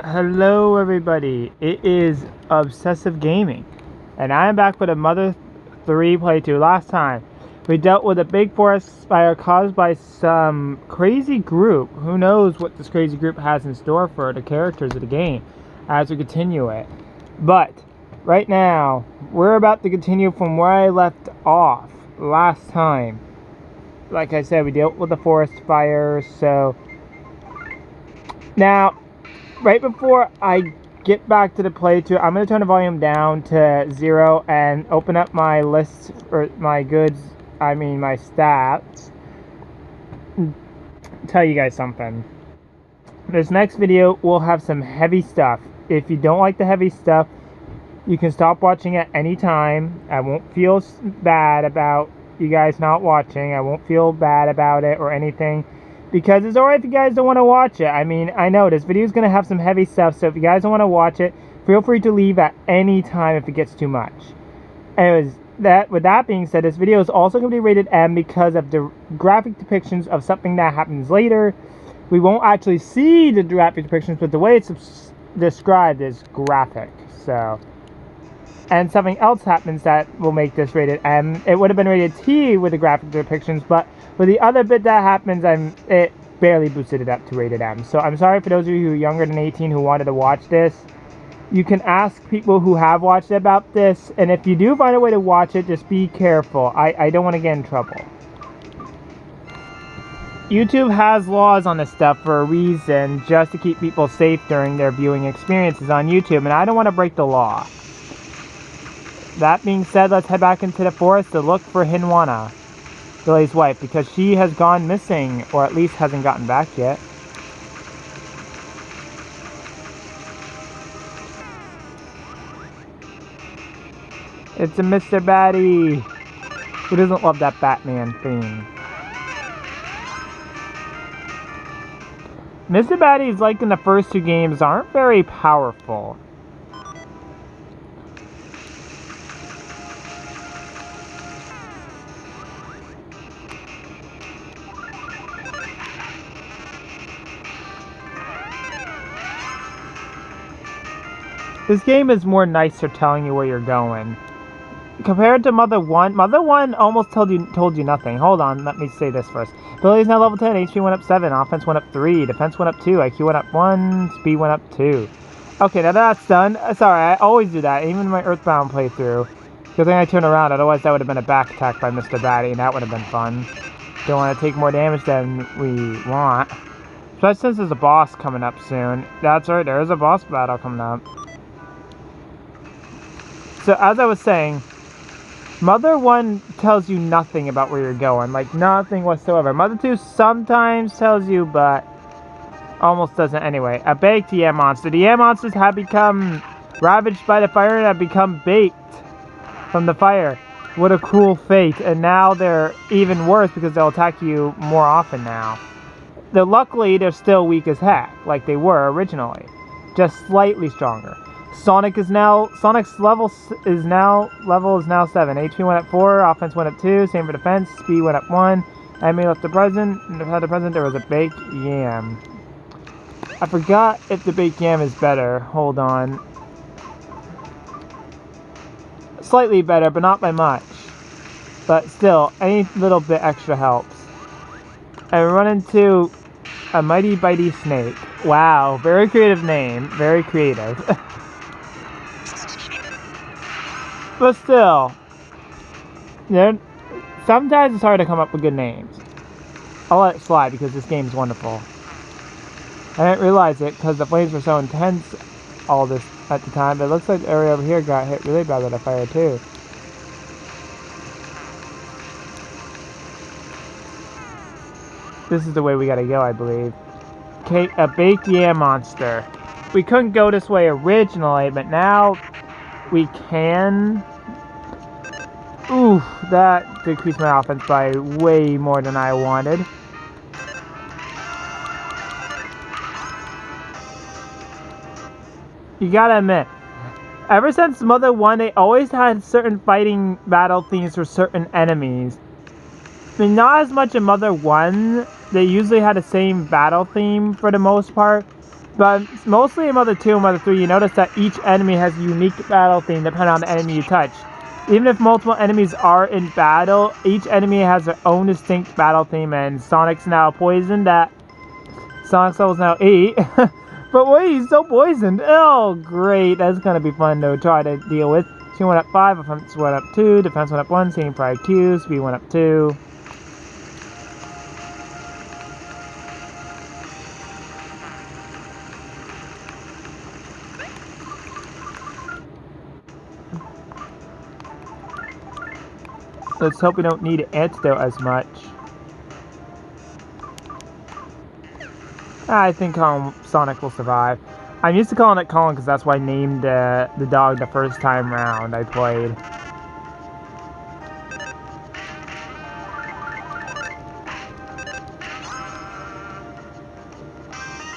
Hello everybody, it is Obsessive Gaming, and I am back with a Mother 3 playthrough. Last time, we dealt with a big forest fire caused by some crazy group. Who knows what this crazy group has in store for the characters of the game as we continue it. But, right now, we're about to continue from where I left off last time. Like I said, we dealt with the forest fire, so... Now, right before I get back to the playthrough, I'm going to turn the volume down to 0 and open up my list, or my goods, my stats. Tell you guys something. This next video will have some heavy stuff. If you don't like the heavy stuff, you can stop watching at any time. I won't feel bad about you guys not watching. I won't feel bad about it or anything. Because it's alright if you guys don't want to watch it. I mean, I know this video is going to have some heavy stuff, so if you guys don't want to watch it, feel free to leave at any time if it gets too much. Anyways, with that being said, this video is also going to be rated M because of the graphic depictions of something that happens later. We won't actually see the graphic depictions, but the way it's described is graphic, so... And something else happens that will make this rated M. It would have been rated T with the graphic depictions, but with the other bit that happens, it barely boosted it up to rated M. So I'm sorry for those of you who are younger than 18 who wanted to watch this. You can ask people who have watched it about this, and if you do find a way to watch it, just be careful. I don't want to get in trouble. YouTube has laws on this stuff for a reason, just to keep people safe during their viewing experiences on YouTube, and I don't want to break the law. That being said, let's head back into the forest to look for Hinwana, Billy's wife, because she has gone missing, or at least hasn't gotten back yet. It's a Mr. Batty! Who doesn't love that Batman theme? Mr. Batty's, like in the first two games, aren't very powerful. This game is more nicer telling you where you're going. Compared to Mother 1, Mother 1 almost told you nothing. Hold on, let me say this first. Ability is now level 10, HP went up 7, offense went up 3, defense went up 2, IQ went up 1, speed went up 2. Okay, now that's done. Sorry, I always do that, even in my Earthbound playthrough. Good thing I turned around, otherwise that would have been a back attack by Mr. Batty, and that would have been fun. Don't want to take more damage than we want. Especially since there's a boss coming up soon. That's right, there is a boss battle coming up. So, as I was saying, Mother 1 tells you nothing about where you're going. Like, nothing whatsoever. Mother 2 sometimes tells you, but almost doesn't anyway. A baked yam monster. The yam monsters have become ravaged by the fire and have become baked from the fire. What a cruel fate. And now they're even worse because they'll attack you more often now. Though luckily, they're still weak as heck, like they were originally. Just slightly stronger. Sonic's level is now 7. HP went up 4, offense went up 2, same for defense, speed went up 1. Enemy left the present, there was a baked yam. I forgot if the baked yam is better. Hold on. Slightly better, but not by much. But still, any little bit extra helps. I run into a mighty bitey snake. Wow, very creative name. Very creative. But still, sometimes it's hard to come up with good names. I'll let it slide because this game is wonderful. I didn't realize it because the flames were so intense all this at the time, but it looks like the area over here got hit really bad with the fire too. This is the way we gotta go, I believe. Okay, a baked yam monster. We couldn't go this way originally, but now we can. Ooh, that decreased my offense by way more than I wanted. You gotta admit, ever since Mother 1, they always had certain fighting battle themes for certain enemies. I mean, not as much in Mother 1. They usually had the same battle theme for the most part. But mostly in Mother 2 and Mother 3, you notice that each enemy has a unique battle theme depending on the enemy you touch. Even if multiple enemies are in battle, each enemy has their own distinct battle theme, and Sonic's now poisoned at... Sonic's level's now 8. But wait, he's still poisoned. Oh, great. That's going to be fun to try to deal with. She went up 5, offense went up 2, defense went up 1, same for IQ, speed went up 2. Let's hope we don't need an antidote as much. I think Sonic will survive. I'm used to calling it Colin because that's why I named the dog the first time round I played.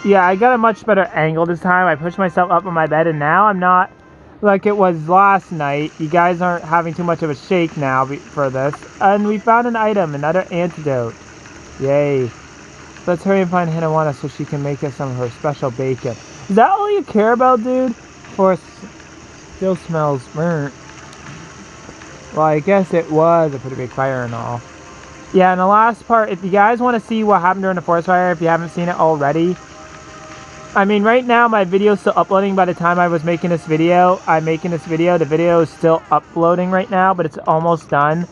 Yeah, I got a much better angle this time. I pushed myself up on my bed, and now I'm not like it was last night. You guys aren't having too much of a shake now for this. And we found an item, another antidote. Yay. Let's hurry and find Hanawana so she can make us some of her special bacon. Is that all you care about, dude? Forest still smells burnt. Well, I guess it was a pretty big fire and all. Yeah, and the last part, if you guys want to see what happened during the forest fire, if you haven't seen it already, I mean, right now my video's still uploading. By the time I was making this video, the video is still uploading right now, but it's almost done.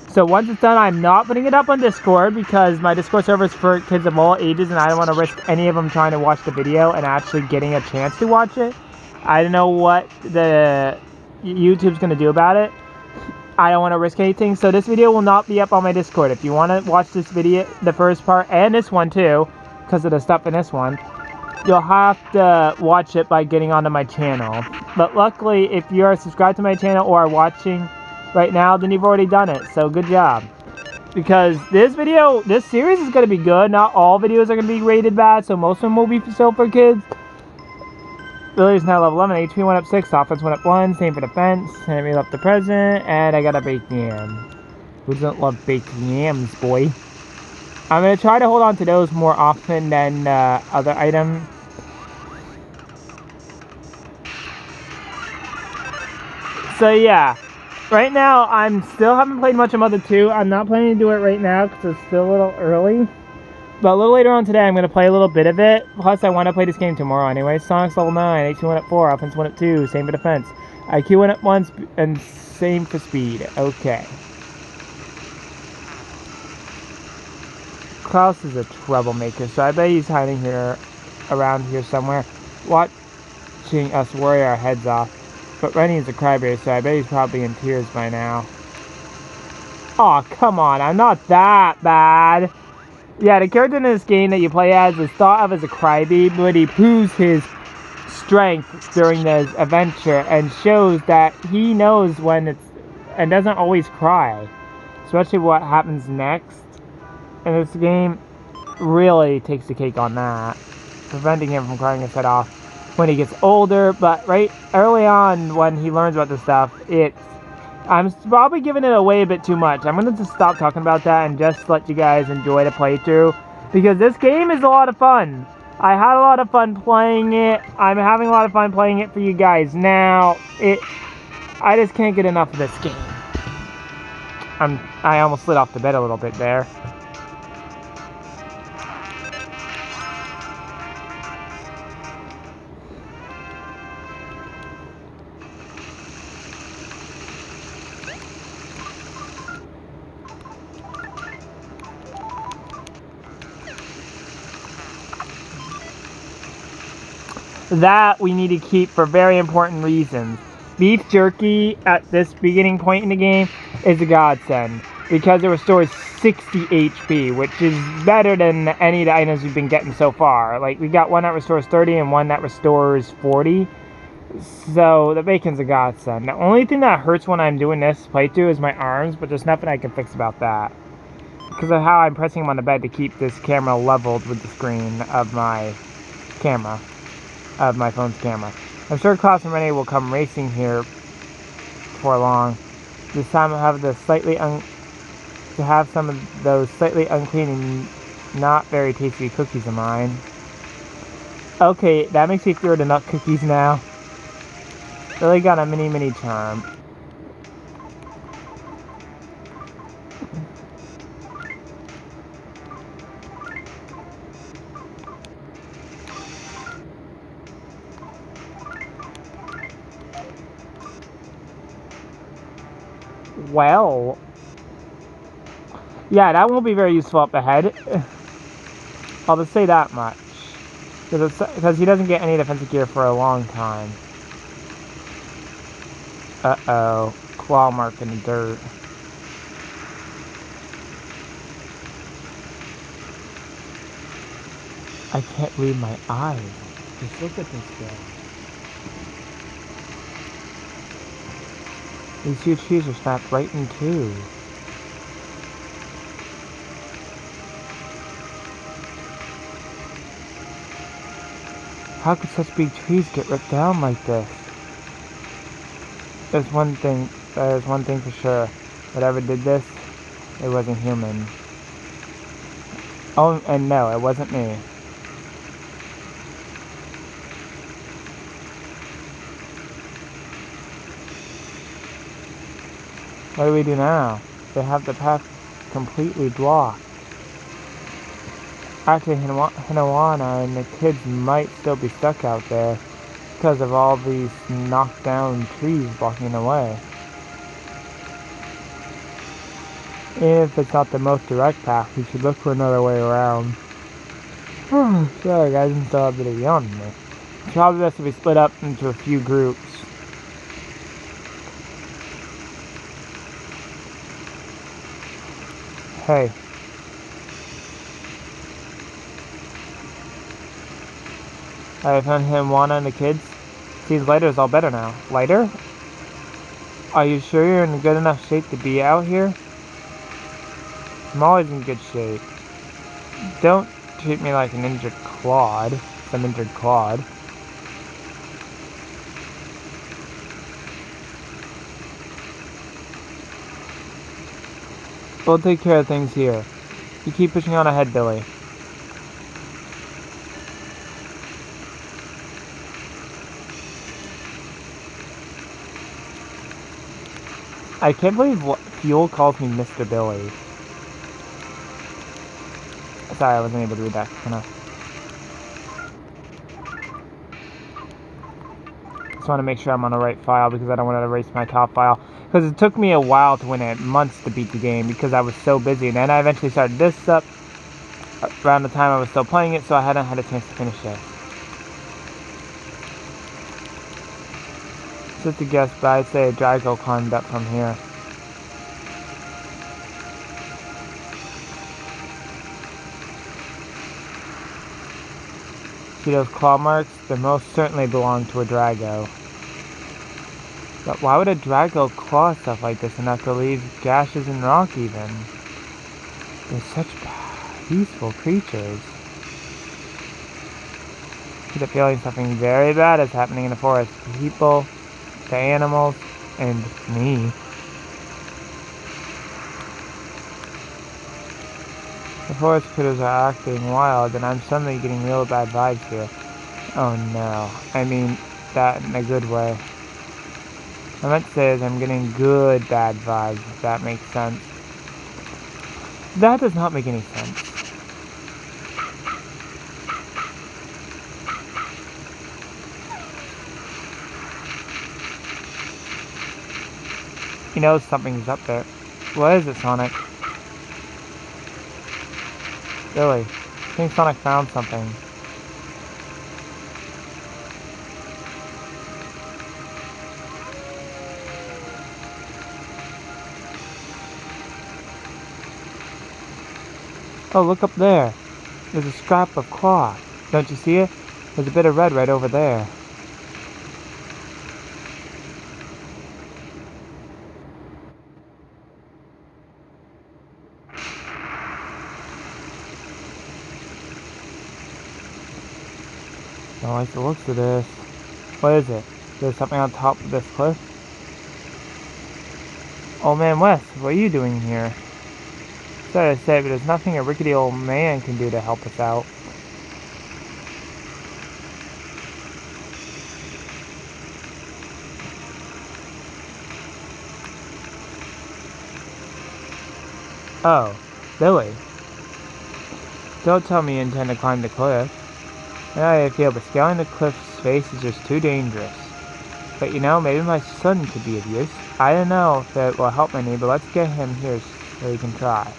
So once it's done, I'm not putting it up on Discord because my Discord server is for kids of all ages, and I don't want to risk any of them trying to watch the video and actually getting a chance to watch it. I don't know what the YouTube's going to do about it. I don't want to risk anything, so this video will not be up on my Discord. If you want to watch this video, the first part, and this one too, because of the stuff in this one, you'll have to watch it by getting onto my channel. But luckily, if you're subscribed to my channel or are watching right now, then you've already done it, so good job. Because this series is going to be good. Not all videos are going to be rated bad, so most of them will be still for kids. Lily's now level 11, HP went up 6, offense went up 1, same for defense, enemy left the present, and I got a baked yam. Who doesn't love baked yams, boy? I'm going to try to hold on to those more often than other items. So yeah, right now I still haven't played much of Mother 2. I'm not planning to do it right now because it's still a little early. But a little later on today, I'm going to play a little bit of it. Plus, I want to play this game tomorrow anyway. Sonic's level 9, HP went up 4, offense went up 2, same for defense. IQ went up 1, and same for speed. Okay. Klaus is a troublemaker, so I bet he's hiding here, around here somewhere, watching us worry our heads off. But Rennie is a crybaby, so I bet he's probably in tears by now. Aw, come on, I'm not that bad. Yeah, the character in this game that you play as is thought of as a crybaby, but he proves his strength during this adventure and shows that he knows when it's... and doesn't always cry. Especially what happens next. And this game really takes the cake on that, preventing him from crying his head off when he gets older. But right early on, when he learns about this stuff, I'm probably giving it away a bit too much. I'm going to just stop talking about that and just let you guys enjoy the playthrough, because this game is a lot of fun. I had a lot of fun playing it. I'm having a lot of fun playing it for you guys now. I just can't get enough of this game. I almost slid off the bed a little bit there. That we need to keep for very important reasons. Beef jerky at this beginning point in the game is a godsend because it restores 60 HP, which is better than any of the items we've been getting so far. Like, we got one that restores 30 and one that restores 40. So the bacon's a godsend. The only thing that hurts when I'm doing this playthrough is my arms, but there's nothing I can fix about that, because of how I'm pressing them on the bed to keep this camera leveled with the screen of my camera. Of my phone's camera. I'm sure Klaus and Rennie will come racing here before long. This time I'll have some of those slightly unclean and not very tasty cookies of mine. Okay, that makes me fear the nut cookies now. Really got a mini charm. Well, yeah, that won't be very useful up ahead. I'll just say that much. Because he doesn't get any defensive gear for a long time. Uh-oh. Claw mark in the dirt. I can't read my eyes. Just look at this guy. These huge trees are snapped right in two. How could such big trees get ripped down like this? There's one thing for sure. Whatever did this, it wasn't human. Oh, and no, it wasn't me. What do we do now? They have the path completely blocked. Actually, Hinawana and the kids might still be stuck out there because of all these knocked down trees blocking the way. If it's not the most direct path, we should look for another way around. Sorry guys, I'm still a bit of yawning there. It's probably best if we split up into a few groups. Hey. I found him, Wana, and the kids. Seems lighter's all better now. Lighter? Are you sure you're in good enough shape to be out here? I'm always in good shape. Don't treat me like an injured clod. Some injured clod. We'll take care of things here. You keep pushing on ahead, Billy. I can't believe Fuel calls me Mr. Billy. Sorry, I wasn't able to read that enough. Just want to make sure I'm on the right file because I don't want to erase my top file. Because it took me a while to win it, months to beat the game because I was so busy. And then I eventually started this up around the time I was still playing it, so I hadn't had a chance to finish it. Just a guess, but I'd say a Drago climbed up from here. See those claw marks? They most certainly belong to a Drago. But why would a Drago claw stuff like this and have to leave gashes in rock even? They're such peaceful creatures. I get the feeling something very bad is happening in the forest. The people, the animals, and me. The forest critters are acting wild, and I'm suddenly getting real bad vibes here. Oh no. I mean that in a good way. I meant to say is I'm getting good bad vibes, if that makes sense. That does not make any sense. He knows something's up there. What is it, Sonic? Really? I think Sonic found something. Oh, look up there. There's a scrap of cloth. Don't you see it? There's a bit of red right over there. Don't like the looks of this. What is it? There's something on top of this cliff? Old Man West, what are you doing here? Sorry to say, but there's nothing a rickety old man can do to help us out. Oh, Billy. Don't tell me you intend to climb the cliff. I know how you feel, but scaling the cliff's face is just too dangerous. But you know, maybe my son could be of use. I don't know if it will help any, but let's get him here so he can try.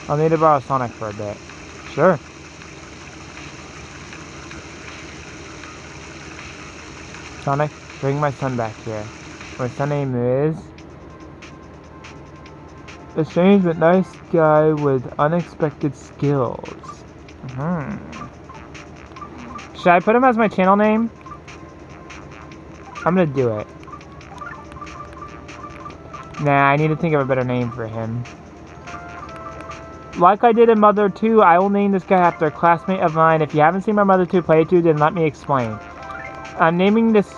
I'll need to borrow Sonic for a bit. Sure. Sonic, bring my son back here. My son's name is... a strange but nice guy with unexpected skills. Should I put him as my channel name? I'm gonna do it. Nah, I need to think of a better name for him. Like I did in Mother 2, I will name this guy after a classmate of mine. If you haven't seen my Mother 2 playthrough, then let me explain. I'm naming this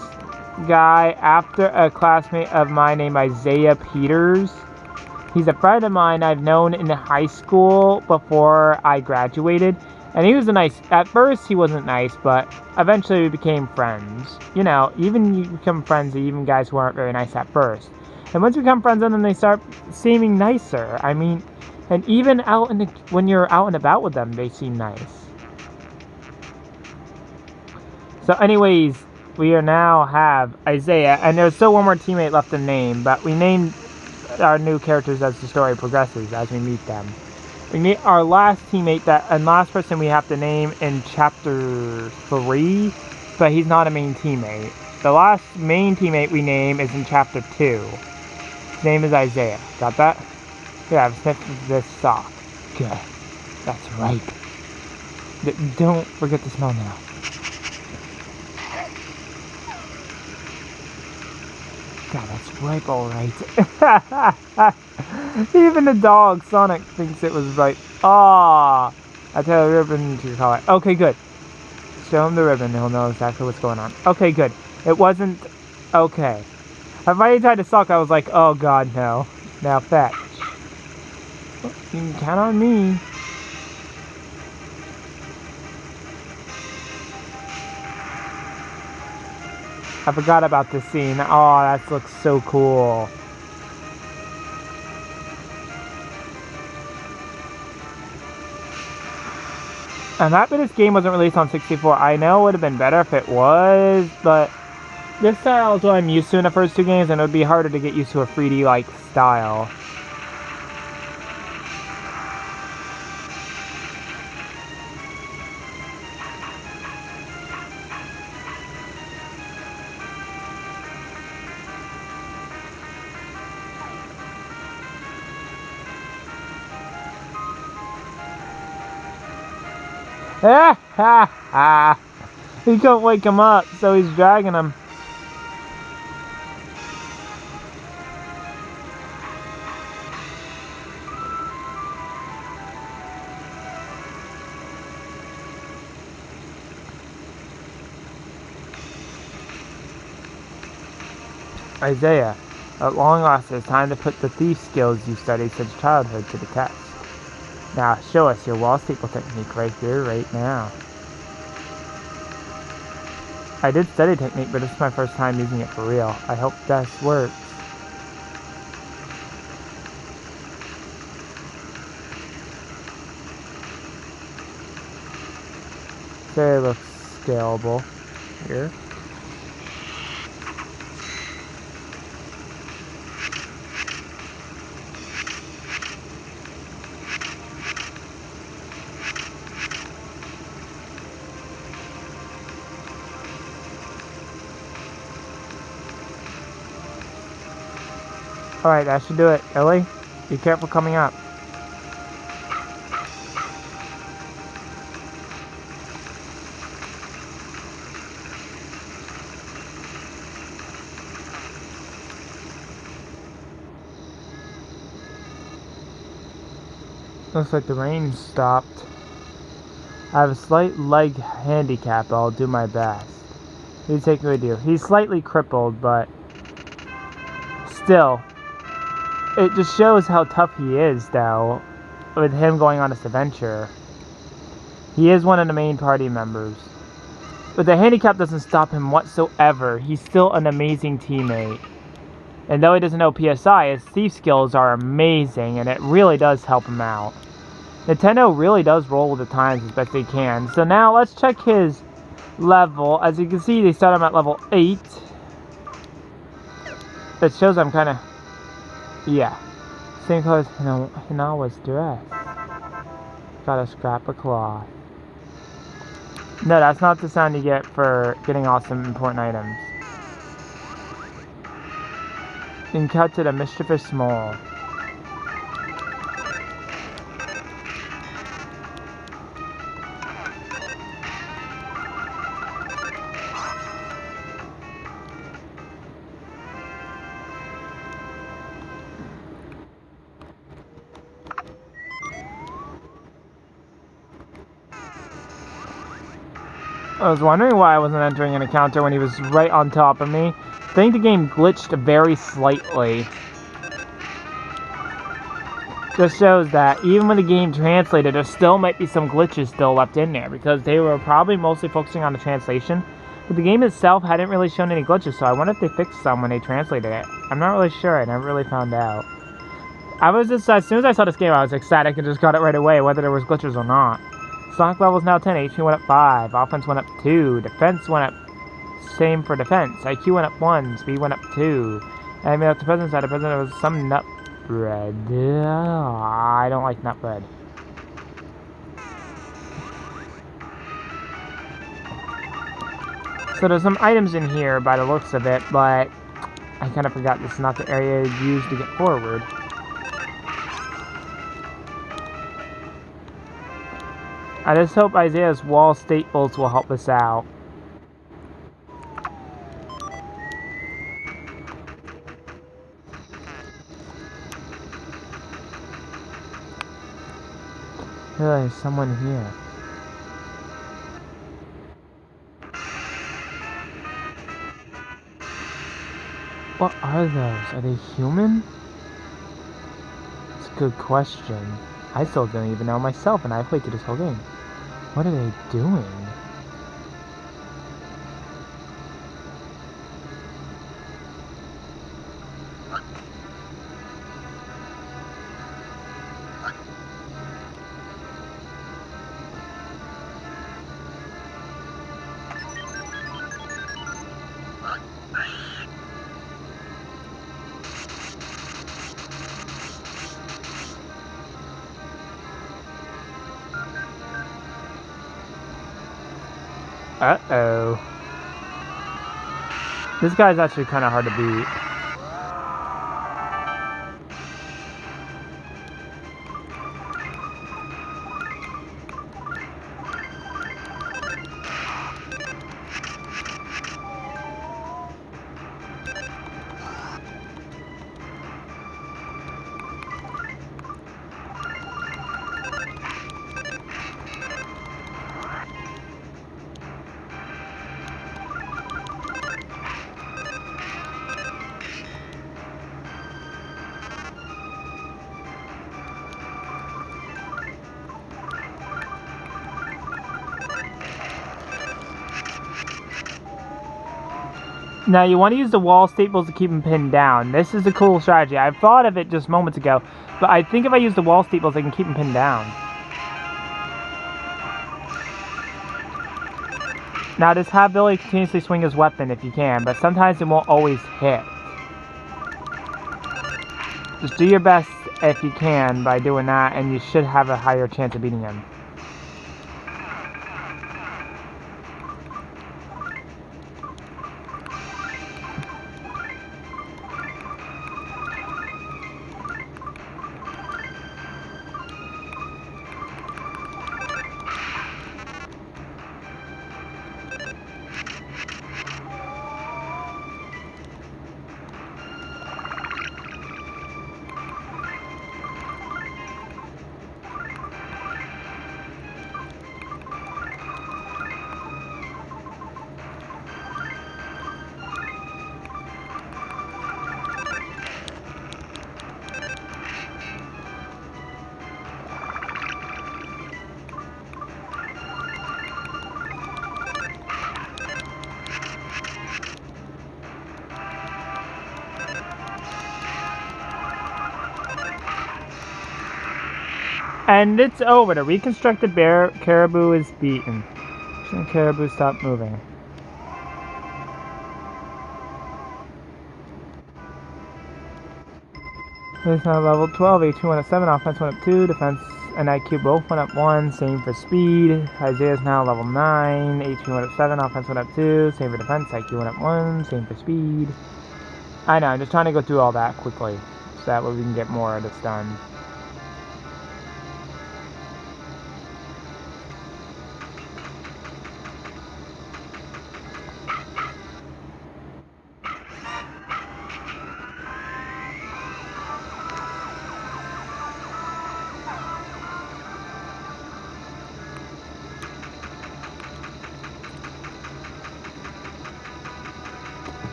guy after a classmate of mine named Isaiah Peters. He's a friend of mine I've known in high school before I graduated. And he was at first he wasn't nice, but eventually we became friends. You know, even you become friends, even guys who aren't very nice at first. And once you become friends, then they start seeming nicer. I mean, and even when you're out and about with them, they seem nice. So anyways, we now have Isaiah, and there's still one more teammate left to name, but we named our new characters as the story progresses, as we meet them. We meet our last teammate, and last person we have to name in Chapter 3, but he's not a main teammate. The last main teammate we name is in Chapter 2. His name is Isaiah. Got that? Yeah, I've sniffed this sock. Good. That's right. Don't forget to smell now. God, that's right, alright. Even the dog, Sonic, thinks it was right. Ah, I tell the ribbon to your collar. Okay, good. Show him the ribbon, he'll know exactly what's going on. Okay, good. It wasn't... Okay. I finally tried to suck, I was like, oh god, no. Now fetch. You can count on me. I forgot about this scene. Oh, that looks so cool. I'm happy this game wasn't released on 64. I know it would have been better if it was, but this style is what I'm used to in the first two games, and it would be harder to get used to a 3D-like style. Ah, ha, ha. He couldn't wake him up, so he's dragging him. Isaiah, at long last, it's time to put the thief skills you studied since childhood to the test. Now, show us your wall staple technique right here, right now. I did study technique, but this is my first time using it for real. I hope this works. So it looks scalable here. Alright, that should do it. Ellie, be careful coming up. Looks like the rain stopped. I have a slight leg handicap, but I'll do my best. You take me with you. He's slightly crippled, but still. It just shows how tough he is, though, with him going on this adventure. He is one of the main party members. But the handicap doesn't stop him whatsoever. He's still an amazing teammate. And though he doesn't know PSI, his thief skills are amazing, and it really does help him out. Nintendo really does roll with the times as best they can. So now let's check his level. As you can see, they start him at level 8. That shows I'm kind of... Yeah. Same color as Hinawa's dress. Got a scrap of cloth. No, that's not the sound you get for getting awesome important items. Encountered a mischievous mole. I was wondering why I wasn't entering an encounter when he was right on top of me. I think the game glitched very slightly. Just shows that even when the game translated, there still might be some glitches still left in there, because they were probably mostly focusing on the translation. But the game itself hadn't really shown any glitches, so I wonder if they fixed some when they translated it. I'm not really sure, I never really found out. I was just, as soon as I saw this game, I was ecstatic and just got it right away, whether there was glitches or not. Sonic level is now 10, HP went up 5, offense went up 2, defense went up, same for defense, IQ went up 1, speed went up 2. And I mean, at the present side, there was some nut bread. I don't like nut bread. So there's some items in here by the looks of it, but I kind of forgot this is not the area used to get forward. I just hope Isaiah's wall staples will help us out. There's someone here. What are those? Are they human? It's a good question. I still don't even know myself, and I played through this whole game. What are they doing? Uh-oh. This guy's actually kind of hard to beat. Now, you want to use the wall staples to keep them pinned down. This is a cool strategy. I thought of it just moments ago, but I think if I use the wall staples, I can keep them pinned down. Now, just have Billy continuously swing his weapon if you can, but sometimes it won't always hit. Just do your best if you can by doing that, and you should have a higher chance of beating him. And it's over. The reconstructed caribou is beaten. Caribou stop moving. It's now level 12. HQ went up 7. Offense went up 2. Defense and IQ both went up 1. Same for speed. Isaiah's now level 9. HQ went up 7. Offense went up 2. Same for defense. IQ went up 1. Same for speed. I know. I'm just trying to go through all that quickly. So that way we can get more of this done.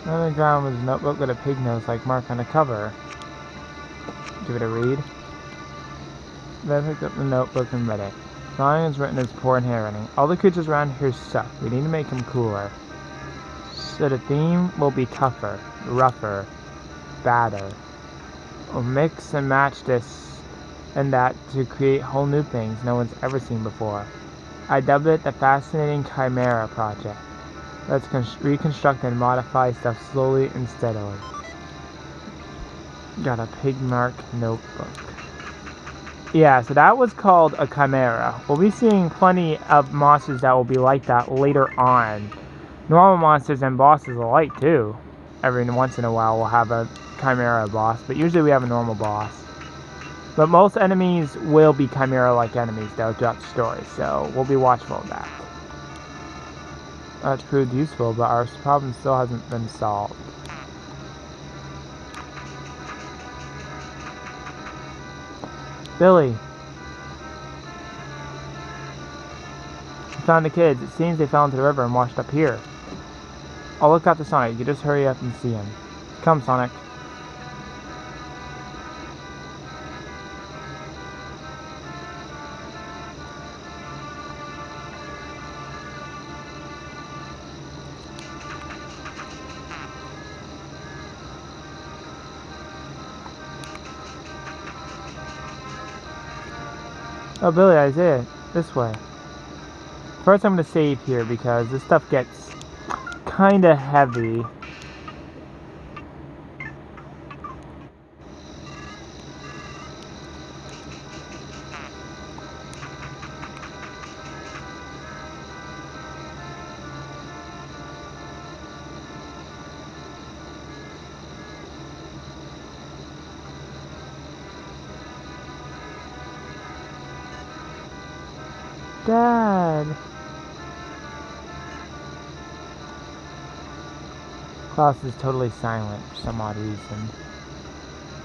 On the ground was a notebook with a pig nose like mark on the cover. Give it a read. Then picked up the notebook and read it. The line is written as poor handwriting. All the creatures around here suck. We need to make them cooler. So the theme will be tougher, rougher, badder. We'll mix and match this and that to create whole new things no one's ever seen before. I dubbed it the Fascinating Chimera Project. Let's reconstruct and modify stuff slowly and steadily. Got a pig-marked notebook. Yeah, so that was called a chimera. We'll be seeing plenty of monsters that will be like that later on. Normal monsters and bosses alike too. Every once in a while we'll have a chimera boss, but usually we have a normal boss. But most enemies will be chimera-like enemies though throughout the story, so we'll be watchful of that. That's proved useful, but our problem still hasn't been solved. Billy! We found the kids. It seems they fell into the river and washed up here. I'll look after Sonic. You just hurry up and see him. Come, Sonic. Oh, Billy, Isaiah, this way. First, I'm going to save here because this stuff gets kind of heavy. Dad! Klaus is totally silent for some odd reason.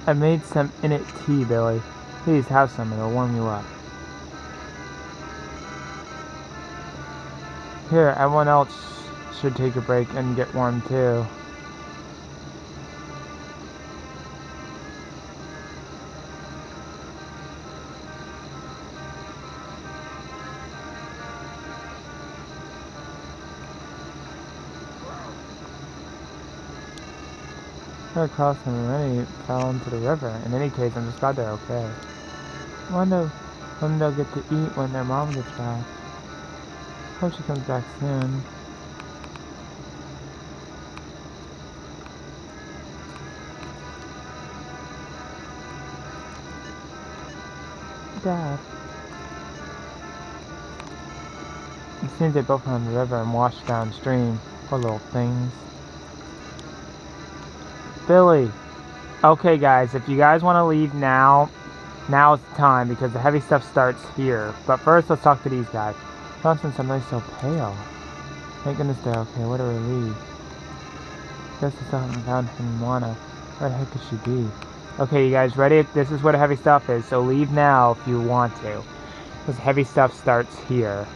I made some innit tea, Billy. Please have some, it'll warm you up. Here, everyone else should take a break and get warm too. Her Klaus and Rennie fell into the river. In any case, I'm just glad they're okay. I wonder when they'll get to eat when their mom gets back. Hope she comes back soon. Dad. It seems they both went on the river and washed downstream. Poor little things. Billy. Okay, guys, if you guys want to leave now, now's the time because the heavy stuff starts here. But first, let's talk to these guys. Thompson suddenly so pale. Thank goodness they're okay. What a relief. Guess the stuff haven't found from Moana. Where the heck could she be? Okay, you guys ready? This is where the heavy stuff is, so leave now if you want to. Because heavy stuff starts here.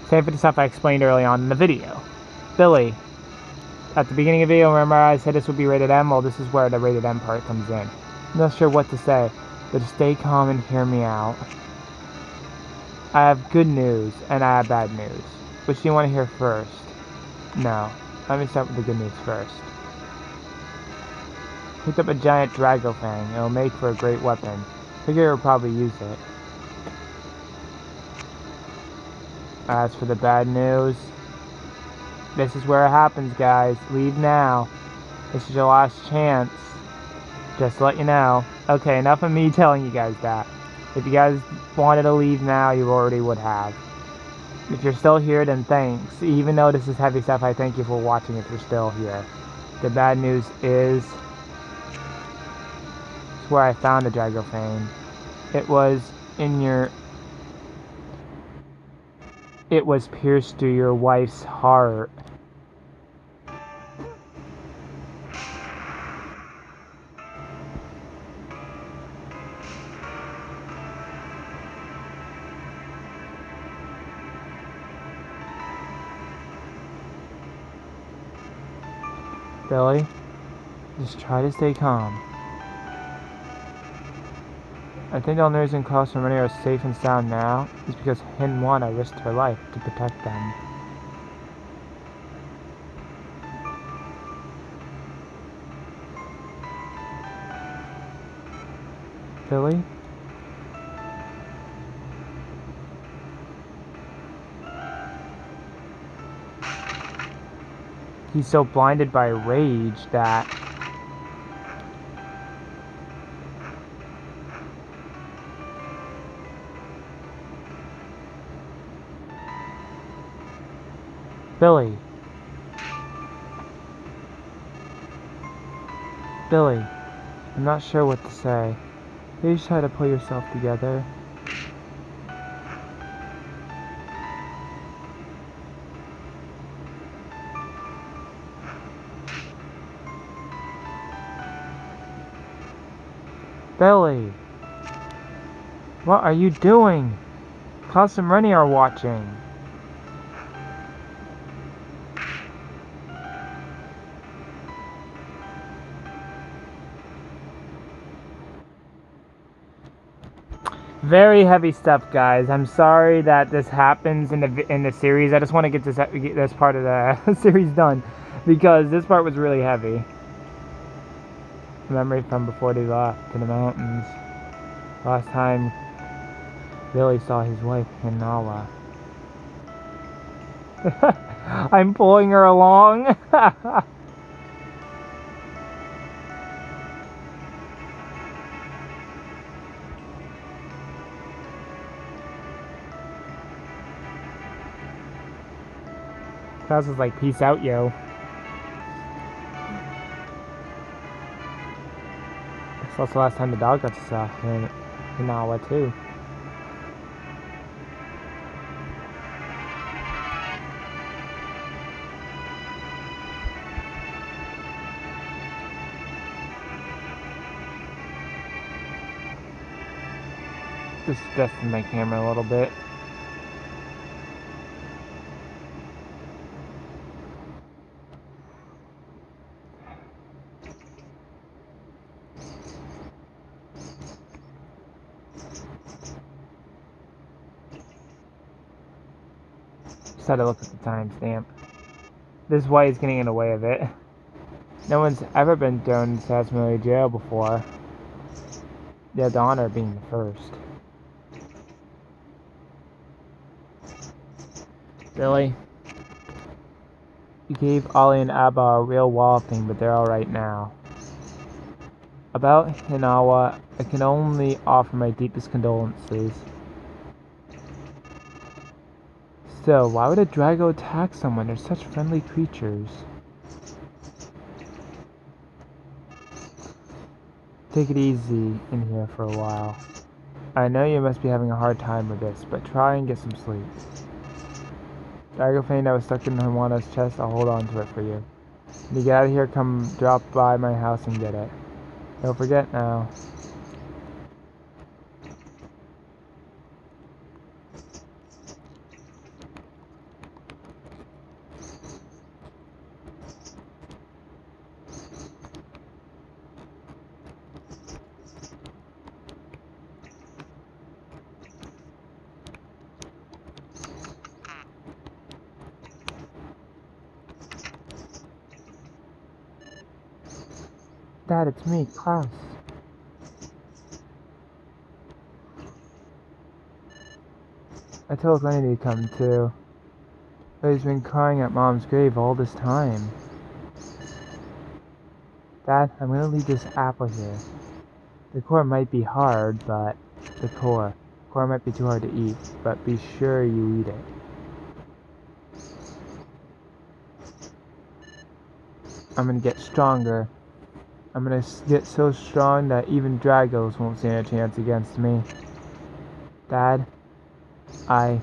Same for the stuff I explained early on in the video. Billy. At the beginning of the video, remember I said this would be rated M? Well, this is where the rated M part comes in. I'm not sure what to say, but just stay calm and hear me out. I have good news, and I have bad news. Which do you want to hear first? No. Let me start with the good news first. Picked up a giant Dragofang. It'll make for a great weapon. Figure you'll probably use it. As for the bad news, this is where it happens, guys. Leave now. This is your last chance. Just to let you know. Okay, enough of me telling you guys that. If you guys wanted to leave now, you already would have. If you're still here, then thanks. Even though this is heavy stuff, I thank you for watching if you're still here. The bad news is... it's where I found the Dragofane. It was in your... it was pierced through your wife's heart. Billy, just try to stay calm. I think all nerds in Cross and Rennie are safe and sound now is because Hinwana risked her life to protect them. Billy? He's so blinded by rage that... Billy. Billy, I'm not sure what to say. Please try to pull yourself together. Billy! What are you doing? Klaus and Rennie are watching. Very heavy stuff, guys. I'm sorry that this happens in the series. I just want to get this part of the series done because this part was really heavy. Memory from before they left to the mountains. Last time Billy saw his wife, Hinawa. I'm pulling her along. Klaus was like, peace out, yo. That's also the last time the dog got to saw Hinawa, too. Just adjusting my camera a little bit. Just had to look at the timestamp. This white is getting in the way of it. No one's ever been thrown into Sasmilly jail before. They had the honor of being the first. Billy? You gave Ollie and Abba a real walloping, but they're alright now. About Hinawa, I can only offer my deepest condolences. Still, why would a Drago attack someone? They're such friendly creatures. Take it easy in here for a while. I know you must be having a hard time with this, but try and get some sleep. Dragofane that was stuck in Hinwana's chest, I'll hold on to it for you. When you get out of here, come drop by my house and get it. Don't forget now. Dad, it's me, Klaus. I told Lenny to come too. But he's been crying at Mom's grave all this time. Dad, I'm gonna leave this apple here. The core might be hard, but the core might be too hard to eat, but be sure you eat it. I'm gonna get stronger. I'm gonna get so strong that even Dragos won't stand a chance against me. Dad, that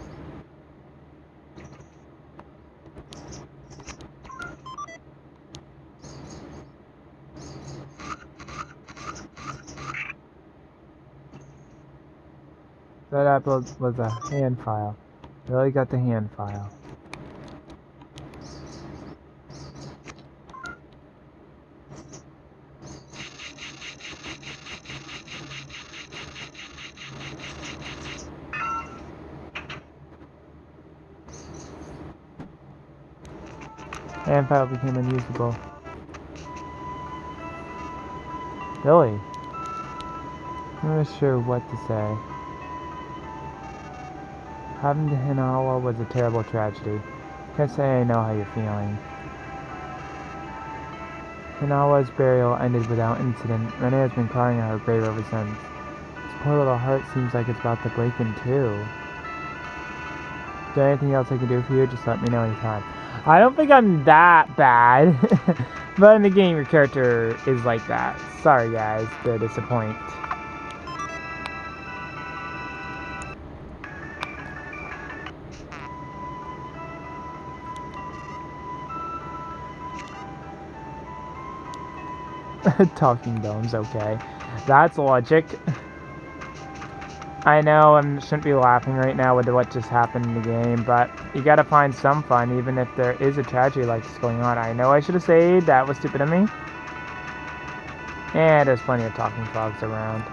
apple was a hand file. Really got the hand file. Hand file became unusable. Billy, I'm not sure what to say. Having to Hinawa was a terrible tragedy. Can't say I know how you're feeling. Hinawa's burial ended without incident. Renee has been crying at her grave ever since. This poor little heart seems like it's about to break in two. Is there anything else I can do for you? Just let me know anytime. I don't think I'm that bad. But in the game, your character is like that. Sorry, guys, to disappoint. Talking bones, okay. That's logic. I know I shouldn't be laughing right now with what just happened in the game, but you gotta find some fun even if there is a tragedy like this going on. I know I should have said that was stupid of me. And there's plenty of talking frogs around.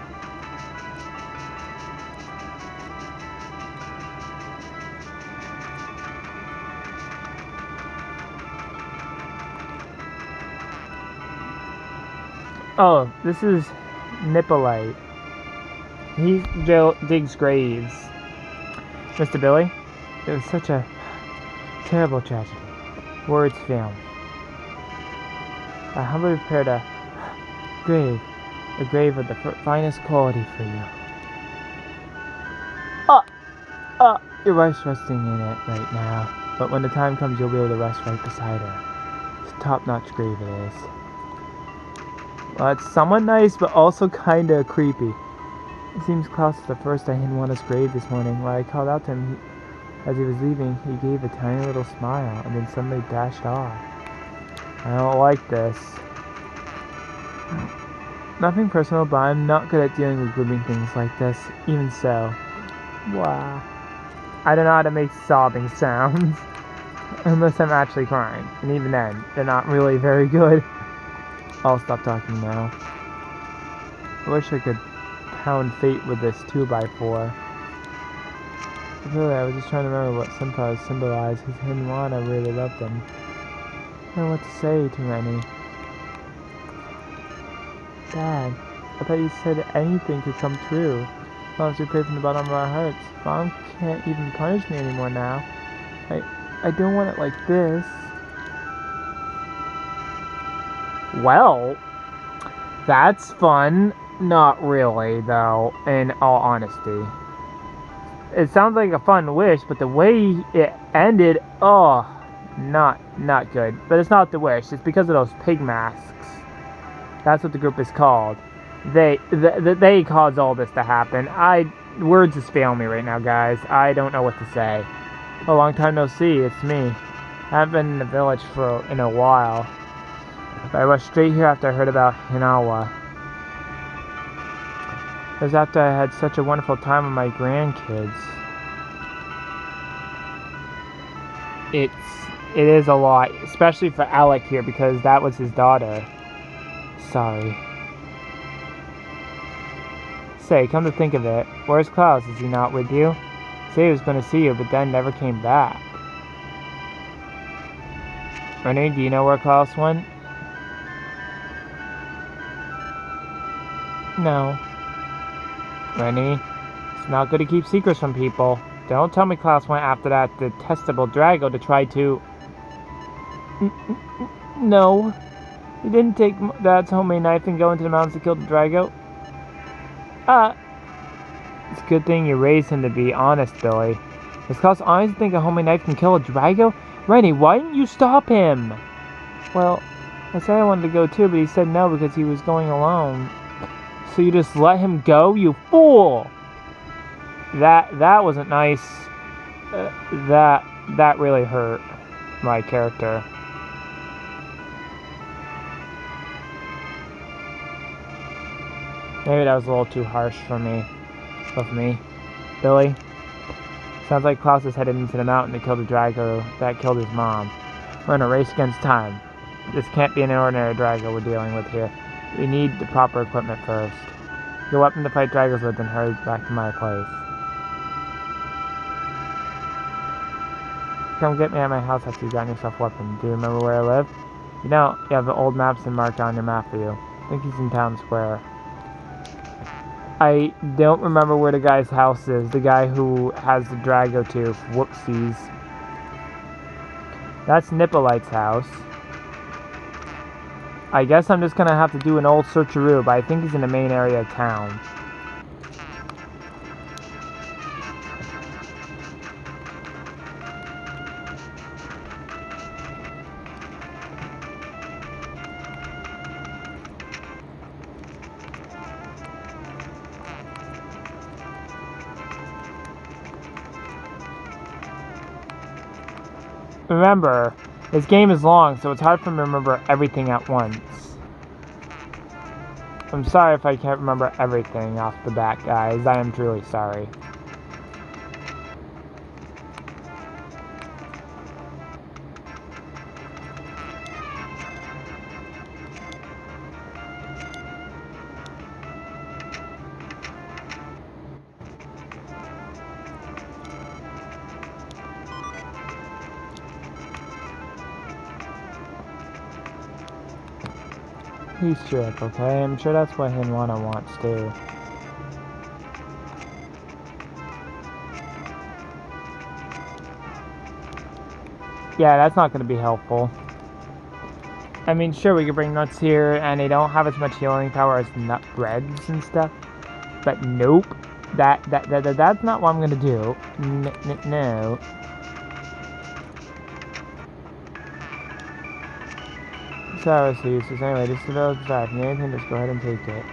Oh, this is Nippolite. He digs graves. Mr. Billy, it was such a terrible tragedy. Words fail me. I humbly prepared a grave of the finest quality for you. Your wife's resting in it right now, but when the time comes, you'll be able to rest right beside her. It's a top-notch grave it is. Well, it's somewhat nice, but also kinda creepy. It seems Klaus was the first I hidden Juana's grave this morning. When I called out to him as he was leaving, he gave a tiny little smile and then suddenly dashed off. I don't like this. Nothing personal, but I'm not good at dealing with grieving things like this. Even so. Wow. I don't know how to make sobbing sounds. Unless I'm actually crying. And even then, they're not really very good. I'll stop talking now. I wish I could pound fate with this 2x4. Really, I was just trying to remember what Senpais symbolized, because him and Juana really loved them. I don't know what to say to Rennie. Dad, I thought you said anything could come true. As long as we pray from the bottom of our hearts. Mom can't even punish me anymore now. I don't want it like this. Well, that's fun. Not really, though, in all honesty. It sounds like a fun wish, but the way it ended, oh, not good. But it's not the wish, it's because of those pig masks. That's what the group is called. They caused all this to happen. Words just fail me right now, guys. I don't know what to say. A long time no see, it's me. I haven't been in the village in a while. But I rushed straight here after I heard about Hinawa. It was after I had such a wonderful time with my grandkids. It is a lot, especially for Alec here, because that was his daughter. Sorry. Say, come to think of it, where's Klaus? Is he not with you? Say he was going to see you, but then never came back. Rennie, do you know where Klaus went? No. Rennie, it's not good to keep secrets from people. Don't tell me Klaus went after that detestable Drago to try to... No. He didn't take Dad's homemade knife and go into the mountains to kill the Drago. It's a good thing you raised him to be honest, Billy. Does Klaus honestly think a homemade knife can kill a Drago? Rennie, why didn't you stop him? Well, I said I wanted to go too, but he said no because he was going alone. So you just let him go, you fool! That wasn't nice. That really hurt my character. Maybe that was a little too harsh for me. Of me. Billy? Sounds like Klaus is headed into the mountain to kill the Drago that killed his mom. We're in a race against time. This can't be an ordinary Drago we're dealing with here. We need the proper equipment first. Get a weapon to fight Dragos with and hurry back to my place. Come get me at my house after you've gotten yourself a weapon. Do you remember where I live? You don't. You have the old maps and marked on your map for you. I think he's in town square. I don't remember where the guy's house is. The guy who has the Drago tooth. Whoopsies. That's Nippolite's house. I guess I'm just gonna have to do an old searcharoo, but I think he's in the main area of town. Remember, this game is long, so it's hard for me to remember everything at once. I'm sorry if I can't remember everything off the bat, guys. I am truly sorry. He's trick, okay? I'm sure that's what Hinwana wants too. Yeah, that's not going to be helpful. I mean, sure, we could bring nuts here, and they don't have as much healing power as nut breads and stuff. But nope. That's not what I'm going to do. No. Sorry, so useless. Anyway, this develops back. You need anything, just go ahead and take it.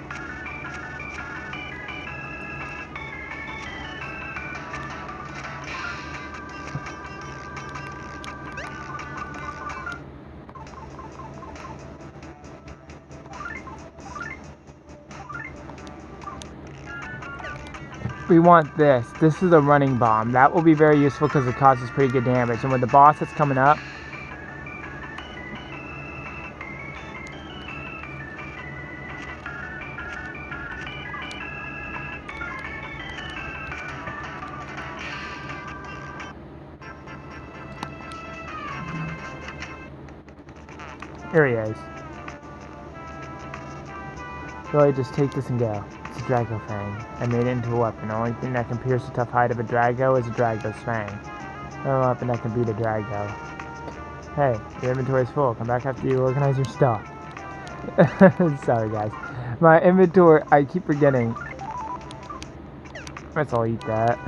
We want this. This is a running bomb. That will be very useful because it causes pretty good damage. And with the boss that's coming up, here he is. Really, just take this and go. It's a Drago Fang. I made it into a weapon. The only thing that can pierce the tough hide of a Drago is a Drago's Fang. No weapon that can beat a Drago. Hey, your inventory's full. Come back after you organize your stuff. Sorry, guys. My inventory, I keep forgetting. Let's all eat that.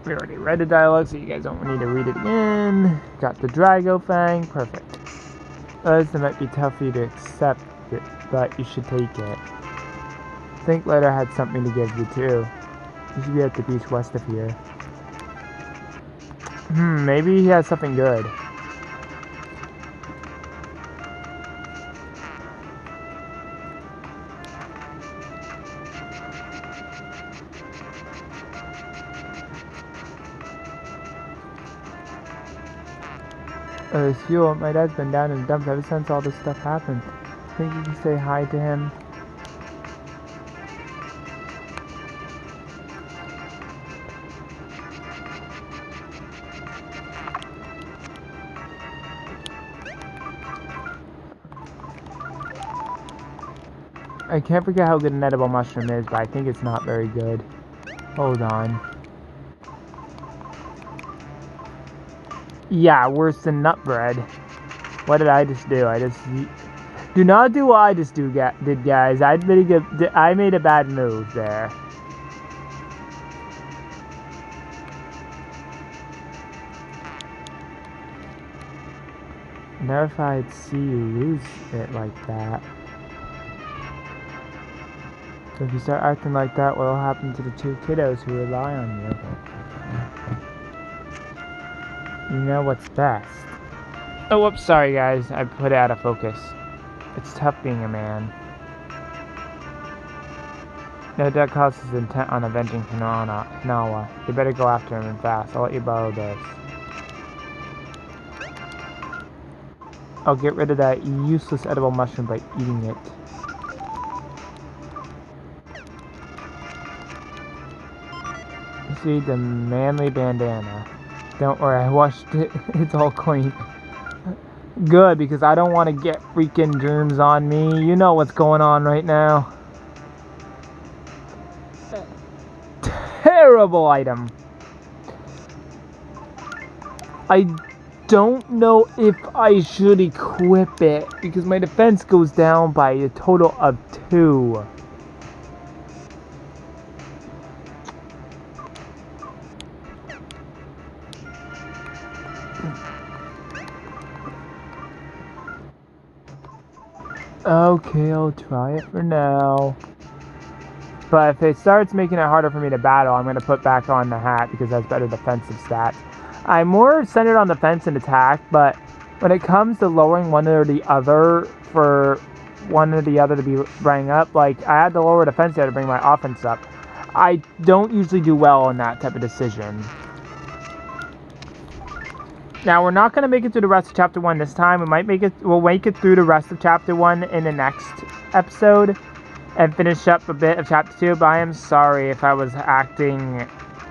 We already read the dialogue, so you guys don't need to read it again. Got the Drago Fang. Perfect. It might be tough for you to accept it, but you should take it. Think Letter had something to give you too. You should be at the beach west of here. Maybe he has something good. There's fuel. My dad's been down in the dumps ever since all this stuff happened. Think you can say hi to him? I can't forget how good an edible mushroom is, but I think it's not very good. Hold on. Yeah, worse than nut bread. What did I just do? Do not do what I just did, guys. I made a bad move there. Never thought I'd see you lose it like that. So if you start acting like that, what'll happen to the two kiddos who rely on you? You know what's best. Oh, whoops, sorry guys. I put it out of focus. It's tough being a man. No doubt Klaus is intent on avenging Hinawa. You better go after him and fast. I'll let you borrow this. I'll get rid of that useless edible mushroom by eating it. See the manly bandana. Don't worry, I washed it. It's all clean. Good, because I don't want to get freaking germs on me. You know what's going on right now. Terrible item. I don't know if I should equip it because my defense goes down by a total of 2. Okay, I'll try it for now. But if it starts making it harder for me to battle, I'm going to put back on the hat because that's better defensive stats. I'm more centered on defense and attack, but when it comes to lowering one or the other for one or the other to be bring up, like I had to lower defense there to bring my offense up. I don't usually do well in that type of decision. Now, we're not going to make it through the rest of Chapter 1 this time. We'll make it through the rest of Chapter 1 in the next episode and finish up a bit of Chapter 2, but I am sorry if I was acting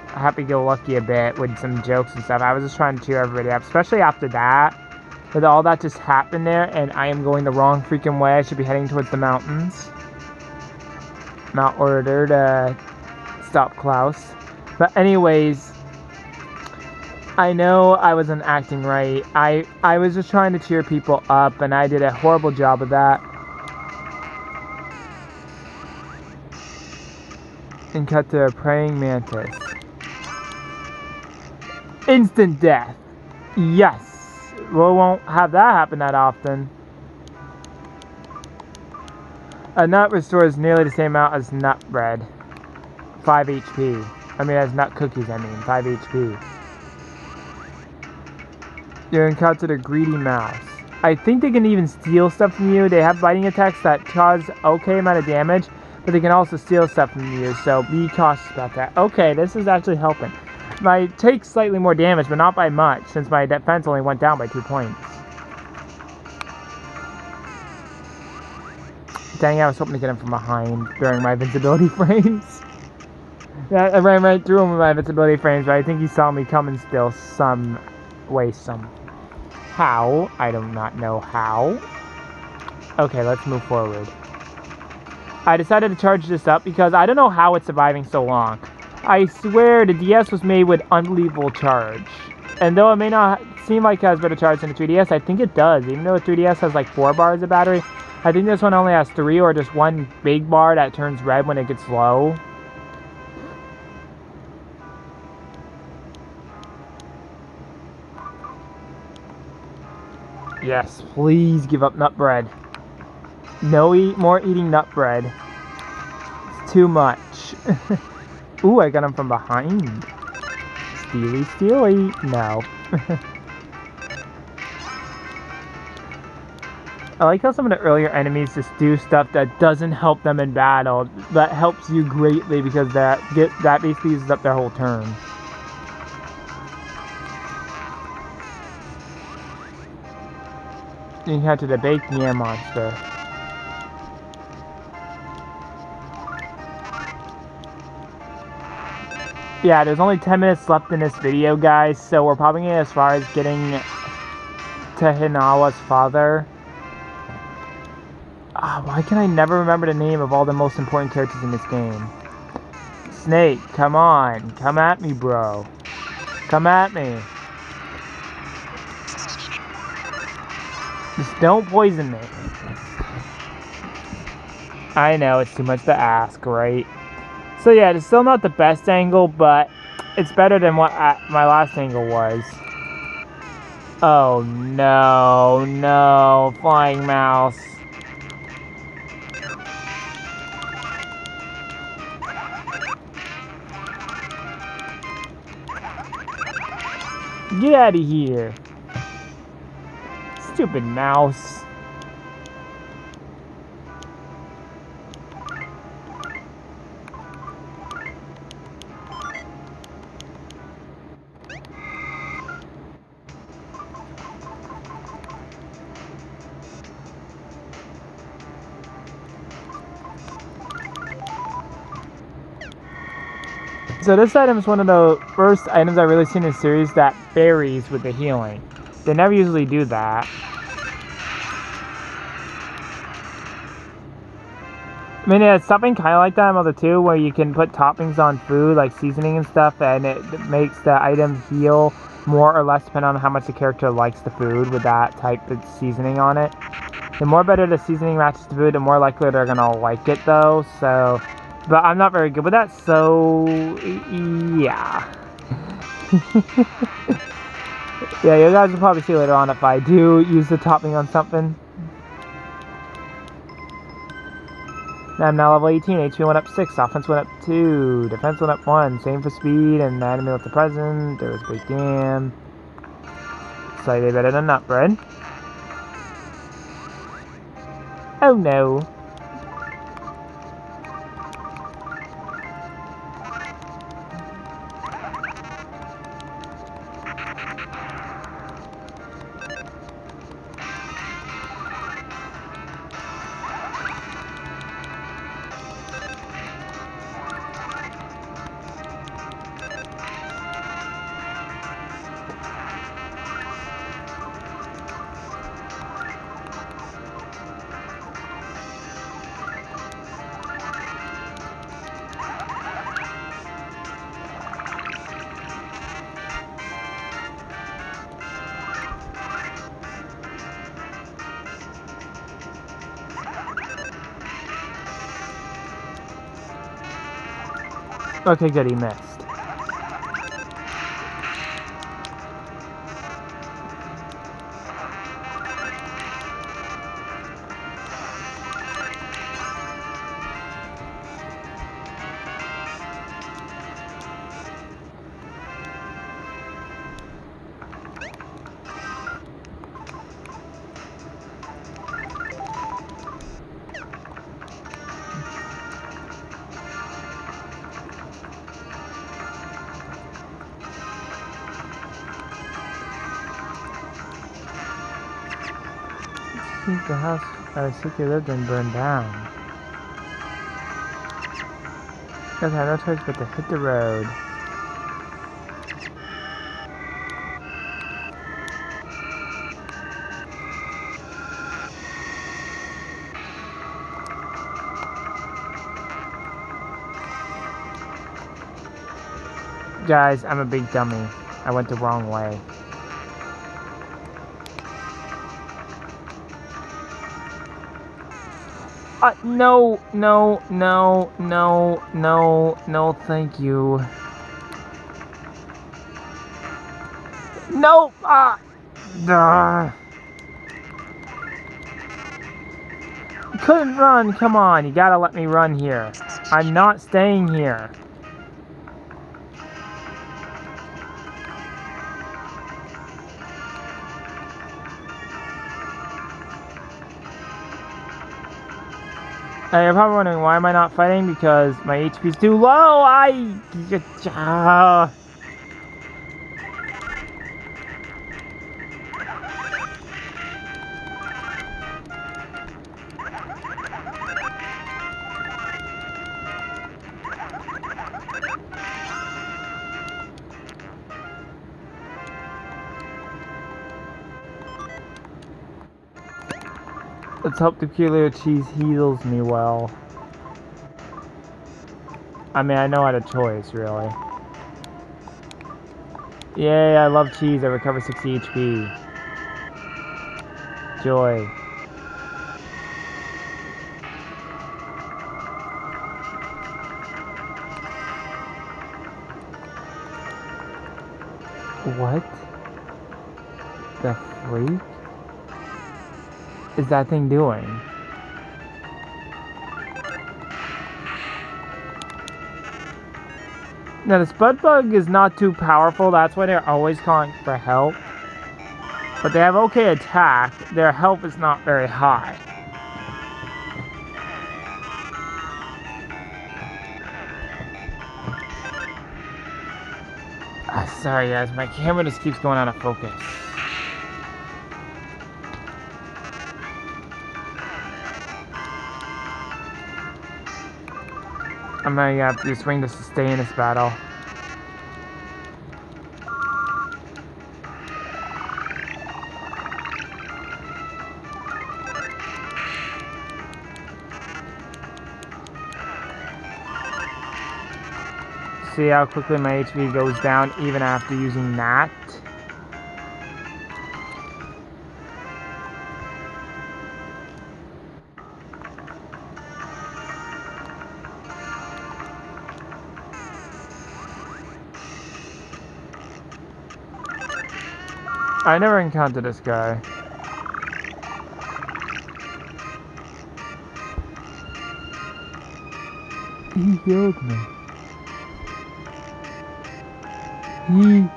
happy-go-lucky a bit with some jokes and stuff. I was just trying to cheer everybody up, especially after that. With all that just happened there, and I am going the wrong freaking way. I should be heading towards the mountains. Mount Order to stop Klaus. But anyways, I know I wasn't acting right. I was just trying to cheer people up, and I did a horrible job of that. And cut to a praying mantis. Instant death. Yes. We won't have that happen that often. A nut restores nearly the same amount as nut bread. 5 HP. I mean, as nut cookies, 5 HP. You encountered a greedy mouse. I think they can even steal stuff from you. They have biting attacks that cause okay amount of damage, but they can also steal stuff from you, so be cautious about that. Okay, this is actually helping. I take slightly more damage, but not by much, since my defense only went down by 2 points. Dang, I was hoping to get him from behind during my invincibility frames. I ran right through him with my invincibility frames, but I think he saw me coming still some way, how. I do not know how. Okay, let's move forward. I decided to charge this up because I don't know how it's surviving so long. I swear the DS was made with unbelievable charge. And though it may not seem like it has better charge than the 3DS, I think it does. Even though the 3DS has like 4 bars of battery, I think this one only has 3 or just 1 big bar that turns red when it gets low. Yes, please give up nut bread. No more eating nut bread. It's too much. Ooh, I got him from behind. Steely. No. I like how some of the earlier enemies just do stuff that doesn't help them in battle, but helps you greatly because that basically uses up their whole turn. You encounter the baked yam monster. Yeah, there's only 10 minutes left in this video, guys, so we're probably getting as far as getting to Hinawa's father. Why can I never remember the name of all the most important characters in this game? Snake, come on. Come at me, bro. Come at me. Just don't poison me. I know, it's too much to ask, right? So yeah, it's still not the best angle, but it's better than what my last angle was. Oh no, no, flying mouse. Get out of here. Stupid mouse. So this item is one of the first items I've really seen in the series that varies with the healing. They never usually do that. I mean, yeah, it's something kind of like that in Mother 2, where you can put toppings on food, like seasoning and stuff, and it makes the item heal more or less depending on how much the character likes the food with that type of seasoning on it. The more better the seasoning matches the food, the more likely they're going to like it, though, so... But I'm not very good with that, so... yeah. Yeah, you guys will probably see later on if I do use the topping on something. I'm now level 18, HP went up 6, offense went up 2, defense went up 1, same for speed, and the enemy left the present, there was a big game. Slightly better than Nutbread. Oh no. Okay, good, he missed. I think the house Suki lived in burned down. Guys had no choice but to hit the road. Guys, I'm a big dummy. I went the wrong way. No, no, no, no, no, no, thank you. No! Duh. Couldn't run, come on, you gotta let me run here. I'm not staying here. You're probably wondering why am I not fighting? Because my HP's too low. Let's hope the peculiar cheese heals me well. I mean, I know I had a choice, really. Yay, I love cheese. I recover 60 HP. Joy. What the freak is that thing doing? Now the Spud Bug is not too powerful, that's why they're always calling for help. But they have okay attack, their health is not very high. Sorry guys, my camera just keeps going out of focus. I'm gonna have to swing to sustain this battle. See how quickly my HP goes down even after using that. I never encountered this guy. He healed me. He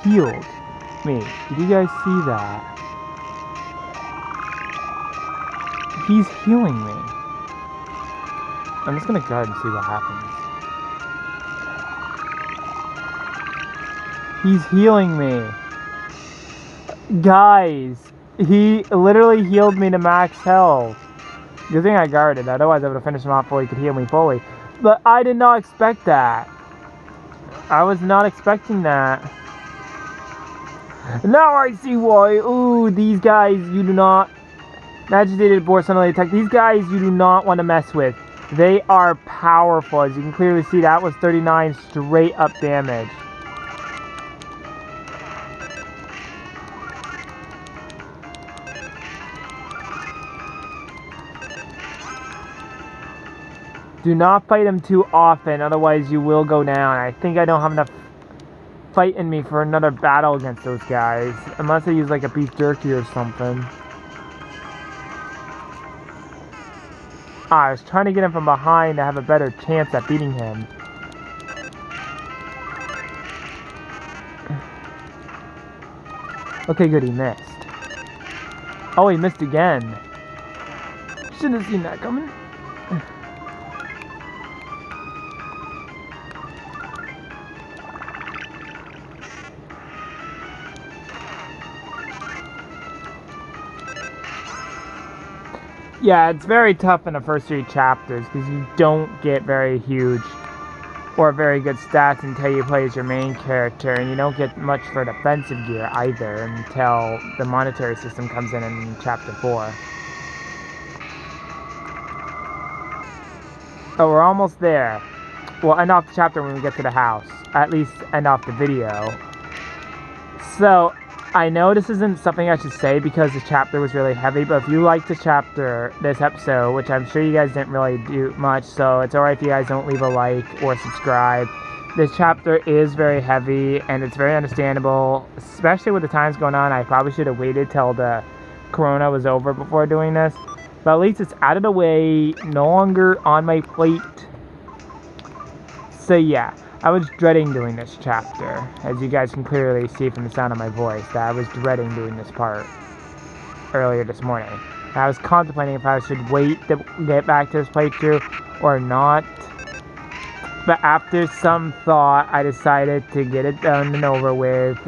healed me. Did you guys see that? He's healing me. I'm just gonna guard and see what happens. He's healing me. Guys, he literally healed me to max health. Good thing I guarded, otherwise I would have finished him off before he could heal me fully. But I did not expect that. I was not expecting that. Now I see why. Ooh, these guys you do not... Agitated boar suddenly attack. These guys you do not want to mess with. They are powerful. As you can clearly see, that was 39 straight up damage. Do not fight him too often, otherwise you will go down. I think I don't have enough fight in me for another battle against those guys. Unless I use like a beef jerky or something. I was trying to get him from behind to have a better chance at beating him. Okay, good, he missed. Oh, he missed again. Shouldn't have seen that coming. Yeah, it's very tough in the first 3 chapters because you don't get very huge or very good stats until you play as your main character, and you don't get much for defensive gear either until the monetary system comes in chapter 4. Oh, we're almost there. We'll end off the chapter when we get to the house. At least end off the video. So, I know this isn't something I should say because the chapter was really heavy, but if you liked this episode, which I'm sure you guys didn't really do much, so it's alright if you guys don't leave a like or subscribe. This chapter is very heavy, and it's very understandable, especially with the times going on. I probably should have waited till the corona was over before doing this, but at least it's out of the way, no longer on my plate. So yeah. I was dreading doing this chapter, as you guys can clearly see from the sound of my voice, that I was dreading doing this part earlier this morning. I was contemplating if I should wait to get back to this playthrough or not, but after some thought, I decided to get it done and over with,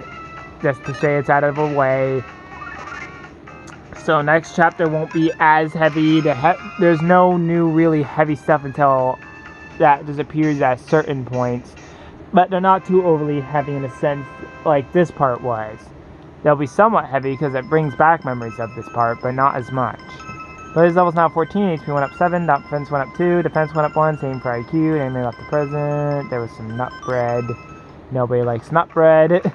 just to say it's out of the way. So next chapter won't be as heavy, there's no new really heavy stuff until that disappears at certain points, but they're not too overly heavy in a sense like this part was. They'll be somewhat heavy because it brings back memories of this part, but not as much. Blaze level's now 14, HP went up 7, defense went up 2, defense went up 1, same for IQ, enemy left the present, there was some nut bread. Nobody likes nut bread.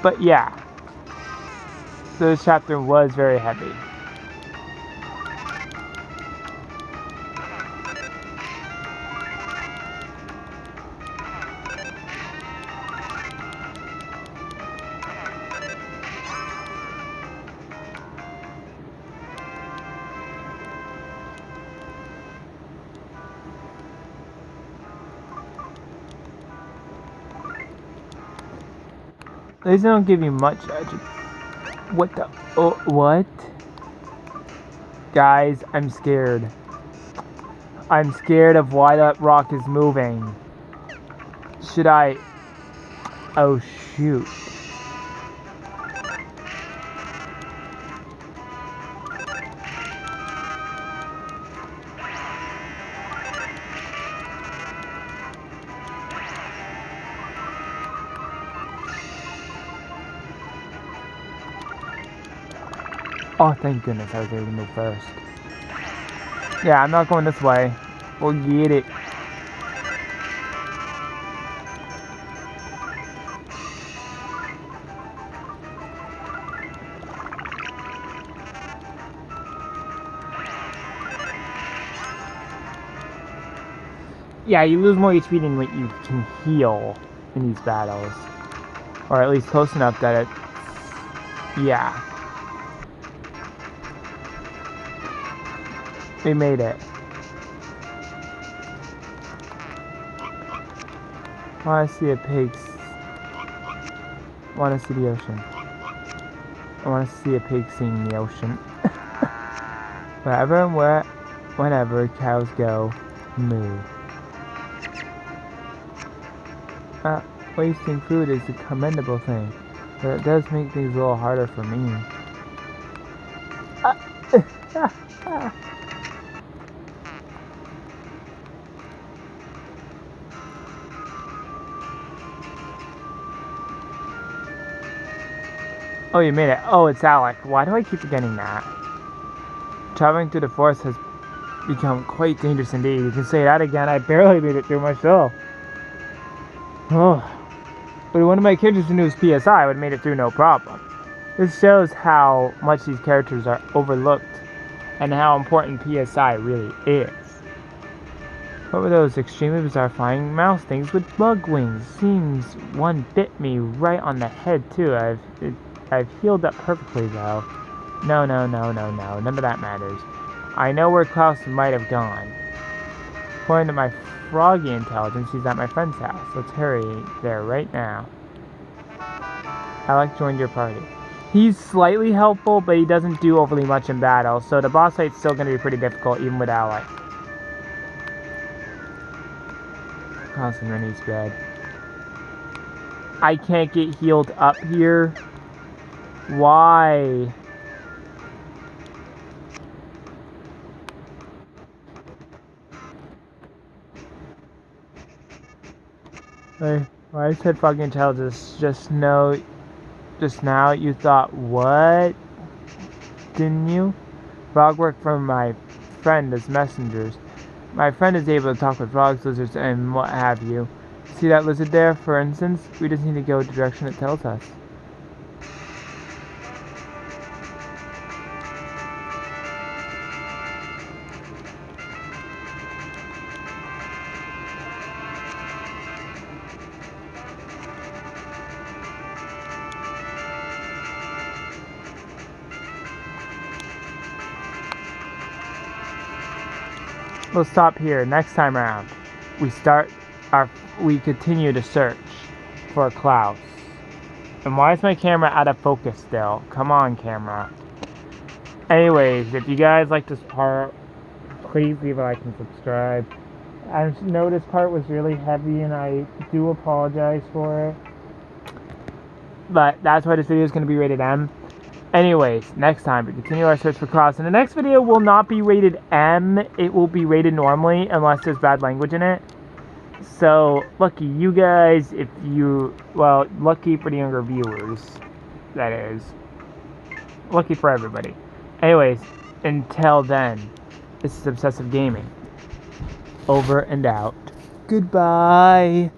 But yeah, this chapter was very heavy. These don't give you much. What the? Oh, what? Guys, I'm scared. I'm scared of why that rock is moving. Should I? Oh, shoot. Oh, thank goodness I was able to move first. Yeah, I'm not going this way. Forget it. Yeah, you lose more HP than what you can heal in these battles. Or at least close enough that it's... Yeah. We made it. I want to see a pig. I want to see the ocean. I want to see a pig seeing the ocean. Wherever and whenever cows go, moo. Wasting food is a commendable thing, but it does make things a little harder for me. Oh, you made it. Oh, it's Alec. Why do I keep forgetting that? Traveling through the forest has become quite dangerous indeed. You can say that again. I barely made it through myself. Oh. But one of my characters who knew his PSI would have made it through no problem. This shows how much these characters are overlooked and how important PSI really is. What were those extremely bizarre flying mouse things with bug wings? Seems one bit me right on the head too. I've healed up perfectly though. No, none of that matters. I know where Klaus might have gone. According to my froggy intelligence, he's at my friend's house. Let's hurry there right now. Alec joined your party. He's slightly helpful, but he doesn't do overly much in battle, so the boss fight's still going to be pretty difficult, even with Alec. Klaus and Rennie's bed. I can't get healed up here. Why? Why I said fucking intelligence just now you thought what? Didn't you? Frog work for my friend as messengers. My friend is able to talk with frogs, lizards, and what have you. See that lizard there, for instance? We just need to go the direction it tells us. We'll stop here. Next time around, we continue to search for Klaus. And why is my camera out of focus still? Come on, camera. Anyways, if you guys like this part, please leave a like and subscribe. I know this part was really heavy and I do apologize for it. But that's why this video is going to be rated M. Anyways, next time we continue our search for Klaus. And the next video will not be rated M. It will be rated normally unless there's bad language in it. So, lucky you guys if you... Well, lucky for the younger viewers. That is. Lucky for everybody. Anyways, until then, this is Obsessive Gaming. Over and out. Goodbye.